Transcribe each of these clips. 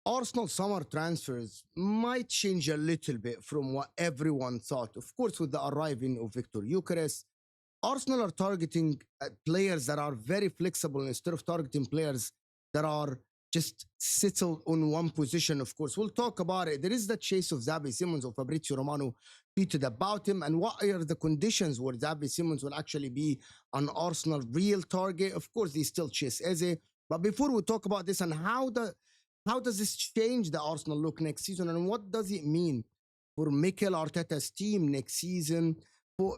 Arsenal summer transfers might change a little bit from what everyone thought. Of course, with the arriving of Victor Gyökeres, Arsenal are targeting players that are very flexible instead of targeting players that are just settled on one position. Of course, we'll talk about it. There is the chase of Xavi Simons, or Fabrizio Romano tweeted about him, and what are the conditions where Xavi Simons will actually be an Arsenal real target. Of course, they still chase Eze. But before we talk about this and how does this change the Arsenal look next season, and what does it mean for Mikel Arteta's team next season?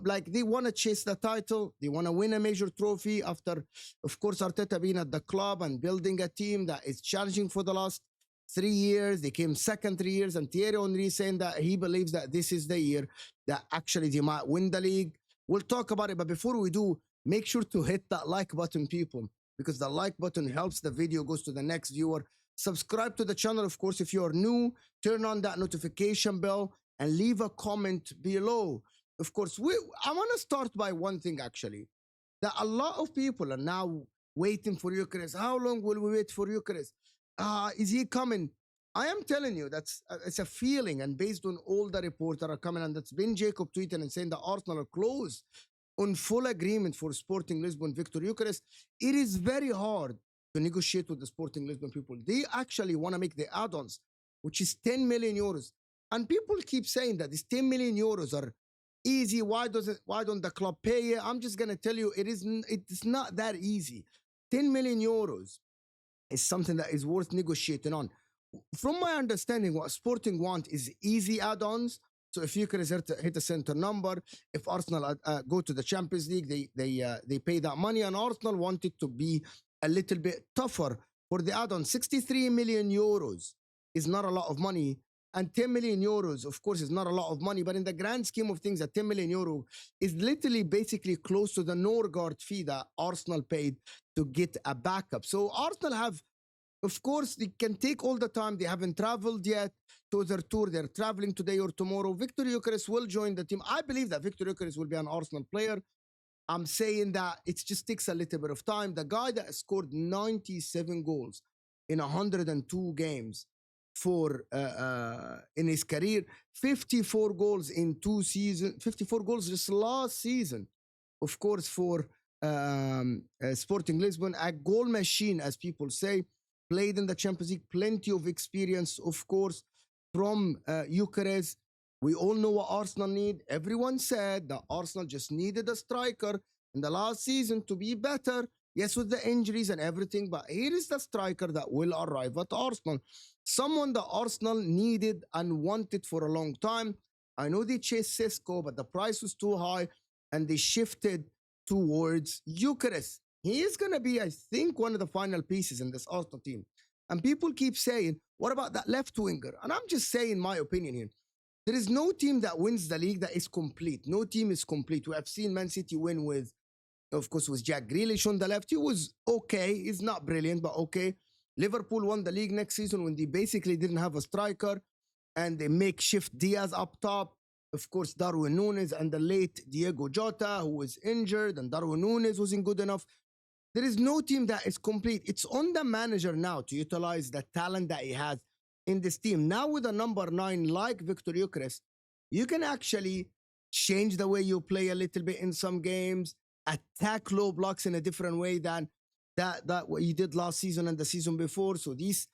Like, they want to chase the title, they want to win a major trophy after, of course, Arteta being at the club and building a team that is challenging for the last 3 years. They came second 3 years, and Thierry Henry saying that he believes that this is the year that actually they might win the league. We'll talk about it, but before we do, make sure to hit that like button, people, because the like button helps the video goes to the next viewer. Subscribe to the channel, of course, if you're new. Turn on that notification bell and leave a comment below. Of course, I want to start by one thing, actually, that a lot of people are now waiting for Gyökeres. How long will we wait for Gyökeres? Is he coming? I am telling you, it's a feeling, and based on all the reports that are coming, and that's been Jacob tweeting and saying that Arsenal are close on full agreement for Sporting Lisbon Victor Gyökeres. It is very hard to negotiate with the Sporting Lisbon people. They actually want to make the add-ons, which is 10 million euros. And people keep saying that these 10 million euros are easy. Why don't the club pay it? I'm just going to tell you, it's not that easy. 10 million euros is something that is worth negotiating on. From my understanding, what Sporting want is easy add-ons. So if you can hit a center number, if Arsenal go to the Champions League, they pay that money, and Arsenal want it to be a little bit tougher for the add-on. 63 million euros is not a lot of money, and 10 million euros, of course, is not a lot of money, but in the grand scheme of things, a 10 million euro is literally basically close to the Norgard fee that Arsenal paid to get a backup. So Arsenal have, of course, they can take all the time. They haven't traveled yet to their tour. They're traveling today or tomorrow. Victor Gyökeres will join the team. I believe that Victor Gyökeres will be an Arsenal player. I'm saying that it just takes a little bit of time. The guy that scored 97 goals in 102 games in his career, 54 goals in 2 seasons, 54 goals just last season, of course, for Sporting Lisbon, a goal machine, as people say, played in the Champions League, plenty of experience, of course, from Gyökeres. We all know what Arsenal need. Everyone said that Arsenal just needed a striker in the last season to be better. Yes, with the injuries and everything, but here is the striker that will arrive at Arsenal. Someone that Arsenal needed and wanted for a long time. I know they chased Cisco, but the price was too high, and they shifted towards Gyökeres. He is going to be, I think, one of the final pieces in this Arsenal team. And people keep saying, what about that left winger? And I'm just saying my opinion here. There is no team that wins the league that is complete. No team is complete. We have seen Man City win with, of course, with Jack Grealish on the left. He was okay. He's not brilliant, but okay. Liverpool won the league next season when they basically didn't have a striker, and they makeshift Diaz up top. Of course, Darwin Núñez and the late Diego Jota, who was injured, and Darwin Núñez wasn't good enough. There is no team that is complete. It's on the manager now to utilize the talent that he has in this team. Now with a number 9 like Victor Gyökeres, you can actually change the way you play a little bit in some games, attack low blocks in a different way than that what you did last season and the season before. So these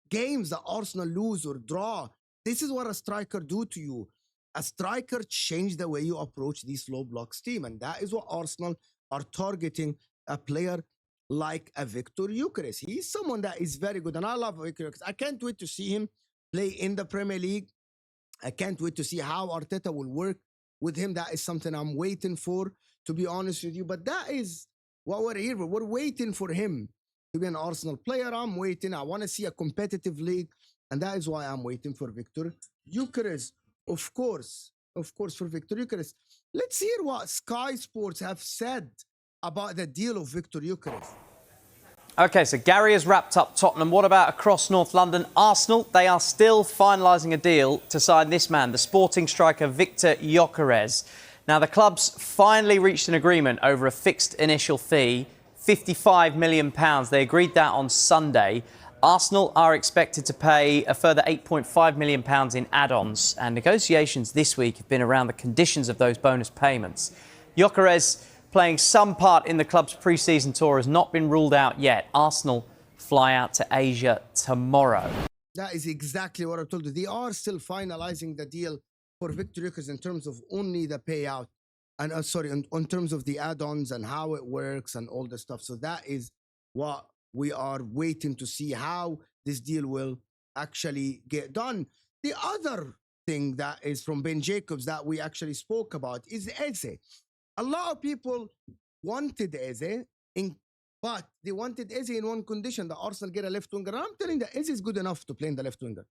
games that Arsenal lose or draw, this is what a striker do to you. A striker change the way you approach these low blocks team, and that is what Arsenal are targeting, a player like a Victor Gyökeres. He's someone that is very good, and I love Victor Gyökeres. I can't wait to see him play in the Premier League. I can't wait to see how Arteta will work with him. That is something I'm waiting for, to be honest with you. But that is what we're here for. We're waiting for him to be an Arsenal player. I'm waiting. I want to see a competitive league, and that is why I'm waiting for Victor Gyökeres. Of course, for Victor Gyökeres. Let's hear what Sky Sports have said about the deal of Victor Gyökeres. OK, so Gary has wrapped up Tottenham. What about across North London? Arsenal, they are still finalising a deal to sign this man, the Sporting striker Victor Gyökeres. Now, the clubs finally reached an agreement over a fixed initial fee, £55 million. They agreed that on Sunday. Arsenal are expected to pay a further £8.5 million in add-ons, and negotiations this week have been around the conditions of those bonus payments. Gyökeres playing some part in the club's pre-season tour has not been ruled out yet. Arsenal fly out to Asia tomorrow. That is exactly what I told you. They are still finalizing the deal for Victor Gyökeres in terms of only the payout, and in terms of the add-ons and how it works and all the stuff. So that is what we are waiting to see, how this deal will actually get done. The other thing that is from Ben Jacobs that we actually spoke about is Eze. A lot of people wanted Eze, but they wanted Eze in one condition, that Arsenal get a left winger. And I'm telling you that Eze is good enough to play in the left winger.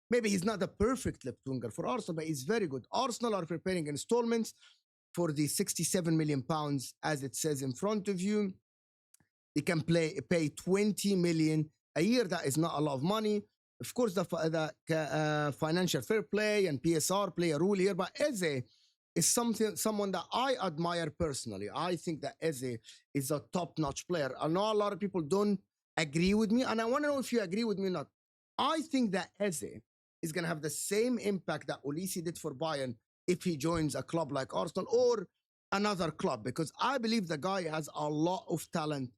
Maybe he's not the perfect left winger for Arsenal, but he's very good. Arsenal are preparing installments for the £67 million, as it says in front of you. They can pay 20 million a year. That is not a lot of money. Of course, the financial fair play and PSR play a role here, but Eze is someone that I admire personally. I think that Eze is a top-notch player. I know a lot of people don't agree with me, and I want to know if you agree with me or not. I think that Eze is going to have the same impact that Olise did for Bayern if he joins a club like Arsenal or another club, because I believe the guy has a lot of talent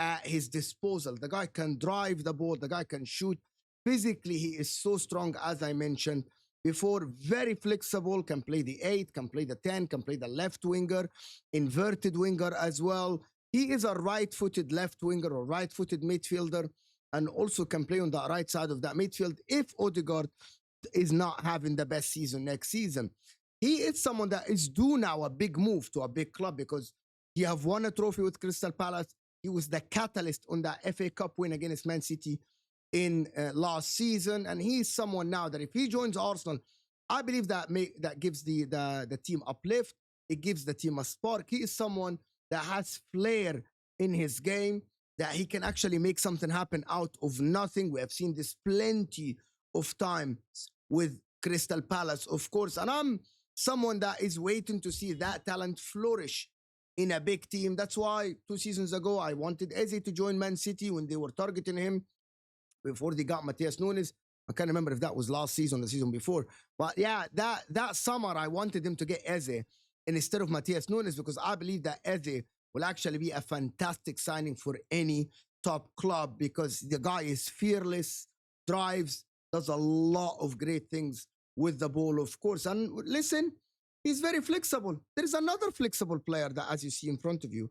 at his disposal. The guy can drive the ball. The guy can shoot. Physically, he is so strong, as I mentioned before. Very flexible, can play the 8, can play the 10, can play the left winger, inverted winger as well. He is a right-footed left winger or right-footed midfielder, and also can play on the right side of that midfield if Odegaard is not having the best season next season. He is someone that is due now a big move to a big club, because he have won a trophy with Crystal Palace. He was the catalyst on that FA Cup win against Man City in last season, and he's someone now that if he joins Arsenal, I believe that gives the team uplift. It gives the team a spark. He is someone that has flair in his game, that he can actually make something happen out of nothing. We have seen this plenty of times with Crystal Palace, of course, and I'm someone that is waiting to see that talent flourish in a big team. That's why 2 seasons ago, I wanted Eze to join Man City when they were targeting him before they got Matheus Nunes. I can't remember if that was last season or the season before. But yeah, that summer, I wanted him to get Eze instead of Matheus Nunes, because I believe that Eze will actually be a fantastic signing for any top club, because the guy is fearless, drives, does a lot of great things with the ball, of course. And listen, he's very flexible. There is another flexible player that, as you see in front of you,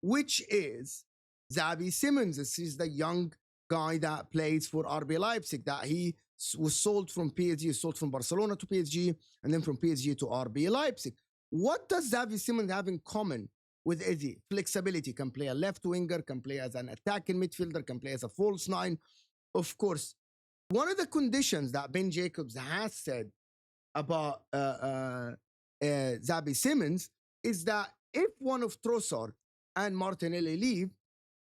which is Xavi Simons. This is the young guy that plays for RB Leipzig, that he was sold from PSG, sold from Barcelona to PSG, and then from PSG to RB Leipzig. What does Xavi Simons have in common with Eze? Flexibility. Can play a left winger, can play as an attacking midfielder, can play as a false 9. Of course, one of the conditions that Ben Jacobs has said about Xavi Simons is that if one of Trossard and Martinelli leave,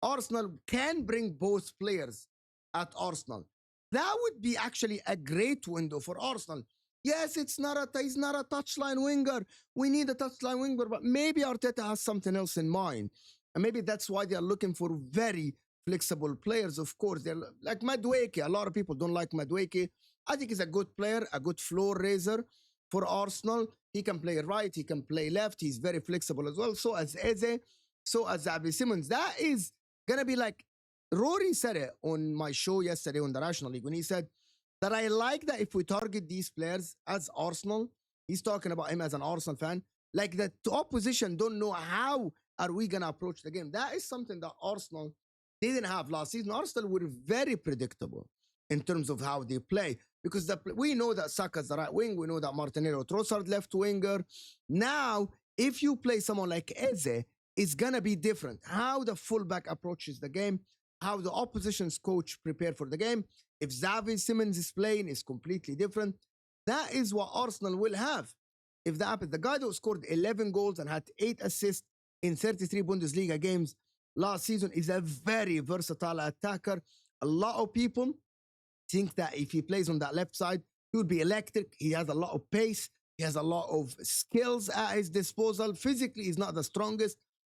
Arsenal can bring both players at Arsenal. That would be actually a great window for Arsenal. Yes, he's not a touchline winger. We need a touchline winger, but maybe Arteta has something else in mind. And maybe that's why they are looking for very flexible players. Of course, they're like Madueke. A lot of people don't like Madueke. I think he's a good player, a good floor raiser for Arsenal. He can play right, he can play left. He's very flexible as well. So as Eze, so as Xavi Simons. That is going to be like, Rory said it on my show yesterday on the National League when he said that I like that if we target these players as Arsenal, he's talking about him as an Arsenal fan, like the opposition don't know how are we going to approach the game. That is something that Arsenal didn't have last season. Arsenal were very predictable in terms of how they play, because we know that Saka's the right wing. We know that Martinelli or Trossard left winger. Now, if you play someone like Eze, it's going to be different. How the fullback approaches the game, how the opposition's coach prepared for the game. If Xavi Simons is playing, is completely different. That is what Arsenal will have if that happens. The guy that scored 11 goals and had 8 assists in 33 Bundesliga games last season is a very versatile attacker. A lot of people think that if he plays on that left side, he would be electric. He has a lot of pace. He has a lot of skills at his disposal. Physically, he's not the strongest,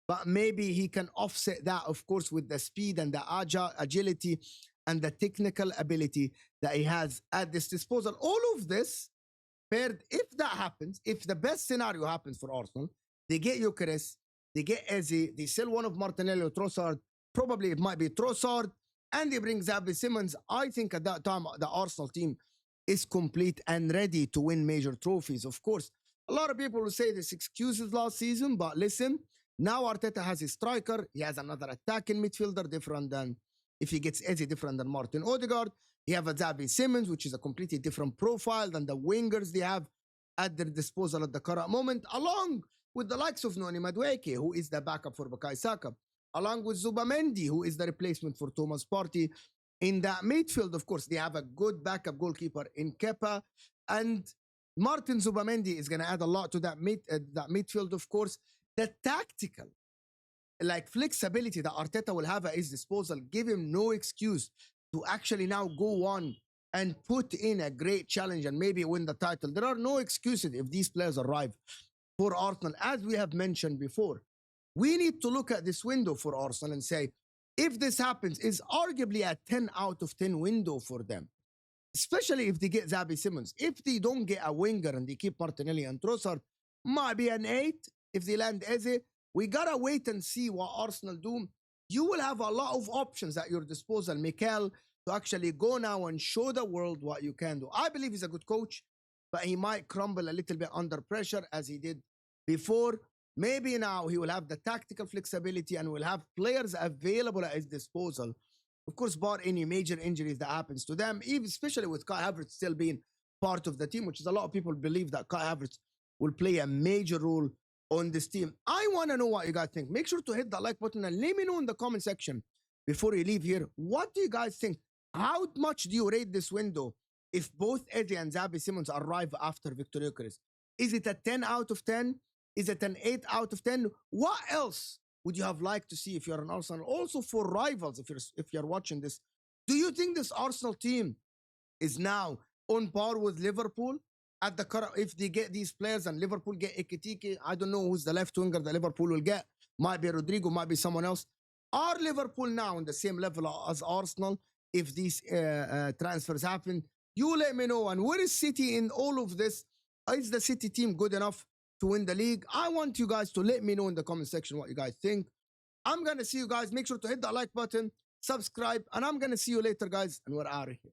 but maybe he can offset that, of course, with the speed and the agility and the technical ability that he has at this disposal. All of this paired, if that happens, if the best scenario happens for Arsenal, they get Gyökeres, they get Eze, they sell one of Martinelli or Trossard, probably it might be Trossard, and they bring Xavi Simons. I think at that time, the Arsenal team is complete and ready to win major trophies. Of course, a lot of people will say this excuses last season, but listen, now Arteta has a striker. He has another attacking midfielder, different than, if he gets Eze, different than Martin Odegaard. He have a Xavi Simons, which is a completely different profile than the wingers they have at their disposal at the current moment, along with the likes of Noni Madueke, who is the backup for Bukayo Saka, along with Zubimendi, who is the replacement for Thomas Partey. In that midfield, of course, they have a good backup goalkeeper in Kepa, and Martin Zubimendi is going to add a lot to that midfield, of course. The tactical, like, flexibility that Arteta will have at his disposal give him no excuse to actually now go on and put in a great challenge and maybe win the title. There are no excuses if these players arrive for Arsenal. As we have mentioned before, we need to look at this window for Arsenal and say, if this happens, is arguably a 10 out of 10 window for them, especially if they get Xavi Simons. If they don't get a winger and they keep Martinelli and Trossard, might be an 8. If they land Eze, we gotta wait and see what Arsenal do. You will have a lot of options at your disposal, Mikel, to actually go now and show the world what you can do. I believe he's a good coach, but he might crumble a little bit under pressure as he did before. Maybe now he will have the tactical flexibility and will have players available at his disposal. Of course, bar any major injuries that happens to them, even especially with Kai Havertz still being part of the team, which is a lot of people believe that Kai Havertz will play a major role on this team. I want to know what you guys think. Make sure to hit that like button and let me know in the comment section before you leave here. What do you guys think? How much do you rate this window if both Eze and Xavi Simons arrive after Victor Gyökeres? Is it a 10 out of 10? Is it an 8 out of 10? What else would you have liked to see if you're an Arsenal? Also for rivals, if you're watching this, do you think this Arsenal team is now on par with Liverpool at the current? If they get these players and Liverpool get Ekitike, I don't know who's the left winger that Liverpool will get. Might be Rodrigo, might be someone else. Are Liverpool now on the same level as Arsenal if these transfers happen? You let me know. And where is City in all of this? Is the City team good enough to win the league? I want you guys to let me know in the comment section what you guys think. I'm going to see you guys. Make sure to hit that like button, subscribe, and I'm going to see you later, guys, and we're out of here.